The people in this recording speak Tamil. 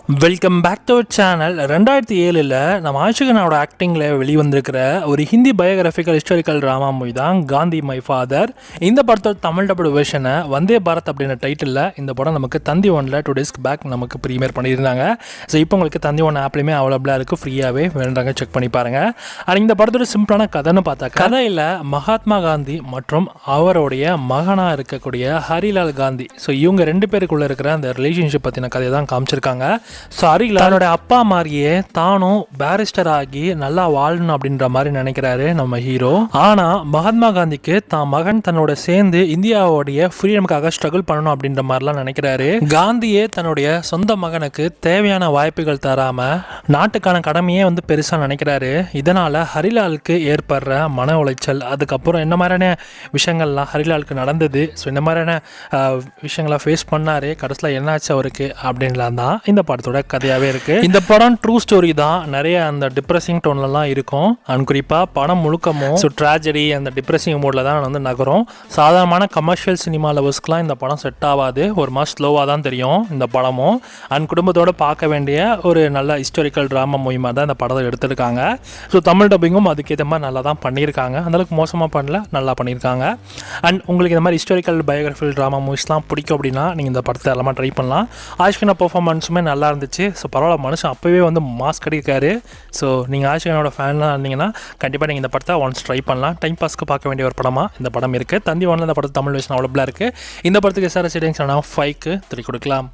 Welcome back to our channel. 2007 நம்ம ஆஷிகனாவோட ஆக்டிங்கில் வெளிவந்திருக்கிற ஒரு Hindi biographical historical drama movie தான் காந்தி மை ஃபாதர். இந்த படத்தோட தமிழ் டபுள் வெர்ஷனை வந்தே பாரத் அப்படின்ற டைட்டிலில் இந்த படம் நமக்கு தந்தி ஒன்ல 2 days பேக் நமக்கு ப்ரீமியர் பண்ணியிருந்தாங்க. ஸோ இப்போ உங்களுக்கு தந்தி ஒன் ஆப்லேயுமே அவைலபிளாக இருக்குது, ஃப்ரீயாகவே வேணுறாங்க செக் பண்ணி பாருங்கள். ஆனால் இந்த படத்தோட சிம்பிளான கதைன்னு பார்த்தா கதையில் மகாத்மா காந்தி மற்றும் அவருடைய மகனாக இருக்கக்கூடிய ஹரிலால் காந்தி, ஸோ இவங்க 2 பேருக்குள்ளே இருக்கிற அந்த ரிலேஷன்ஷிப் பற்றின கதையை தான் காமிச்சிருக்காங்க. ஸோ ஹரிலால் தன்னோட அப்பா மாதிரியே தானும் பேரிஸ்டர் ஆகி நல்லா வாழணும் அப்படின்ற மாதிரி நினைக்கிறாரு நம்ம ஹீரோ. ஆனால் மகாத்மா காந்திக்கு தான் மகன் தன்னோட சேர்ந்து இந்தியாவுடைய ஃப்ரீடமுக்காக ஸ்ட்ரகிள் பண்ணணும் அப்படின்ற மாதிரிலாம் நினைக்கிறாரு. காந்தியே தன்னுடைய சொந்த மகனுக்கு தேவையான வாய்ப்புகள் தராம நாட்டுக்கான கடமையே பெருசாக நினைக்கிறாரு. இதனால ஹரிலாலுக்கு ஏற்படுற மன உளைச்சல், அதுக்கப்புறம் என்ன மாதிரியான விஷயங்கள்லாம் ஹரிலாலுக்கு நடந்தது, ஸோ இந்த மாதிரியான விஷயங்களை ஃபேஸ் பண்ணாரு. கடைசியில் என்னாச்சு அவருக்கு அப்படின்லாம் தான் இந்த படத்தோட கதையாகவே இருக்குது. இந்த படம் ட்ரூ ஸ்டோரி தான். நிறைய அந்த டிப்ரெசிங் டோன்லலாம் இருக்கும். அண்ட் குறிப்பாக படம் முழுக்கமும் ஸோ ட்ராஜடி அந்த டிப்ரெசிங் மோடில் தான் நகரும். சாதாரணமான கமர்ஷியல் சினிமா லவர்ஸ்க்குலாம் இந்த படம் செட் ஆகாது. ஒரு மாதிரி ஸ்லோவாக தான் தெரியும் இந்த படமும். அண்ட் குடும்பத்தோடு பார்க்க வேண்டிய ஒரு நல்ல ஹிஸ்டாரிக்கல் ட்ராமா மூவிமாக தான் இந்த படத்தை எடுத்திருக்காங்க. ஸோ தமிழ் டப்பிங்கும் அதுக்கேற்ற மாதிரி நல்லா தான் பண்ணியிருக்காங்க. அந்தளவுக்கு மோசமாக பண்ணல, நல்லா பண்ணியிருக்காங்க. அண்ட் உங்களுக்கு இந்த மாதிரி ஹிஸ்டாரிக்கல் பயோகிராஃபிக்கல் ட்ராமா மூவிஸ்லாம் பிடிக்கும் அப்படின்னா நீங்கள் இந்த படத்தை எல்லாமே ட்ரை பண்ணலாம். ஆஷ்கினா பெர்ஃபார்மன்ஸுமே நல்லா இருந்துச்சு. ஸோ பரவாயில்ல, மனுஷன் அப்போவே மாஸ்க் கட்டியிருக்காரு. ஸோ நீங்கள் ஆஷிகனோட ஃபேன்லாம் இருந்தீங்கன்னா கண்டிப்பாக நீங்கள் இந்த படத்தை ஒன்ஸ் ட்ரை பண்ணலாம். டைம் பாஸ்க்கு பார்க்க வேண்டிய ஒரு படமாக இந்த படம் இருக்குது. தந்தி ஒன்ல இந்த படத்தை தமிழ் வெர்ஷன் அவைலபிளாக இருக்குது. இந்த படத்துக்கு SRS ரேட்டிங்ஸ் 5க்கு 3 கொடுக்கலாம்.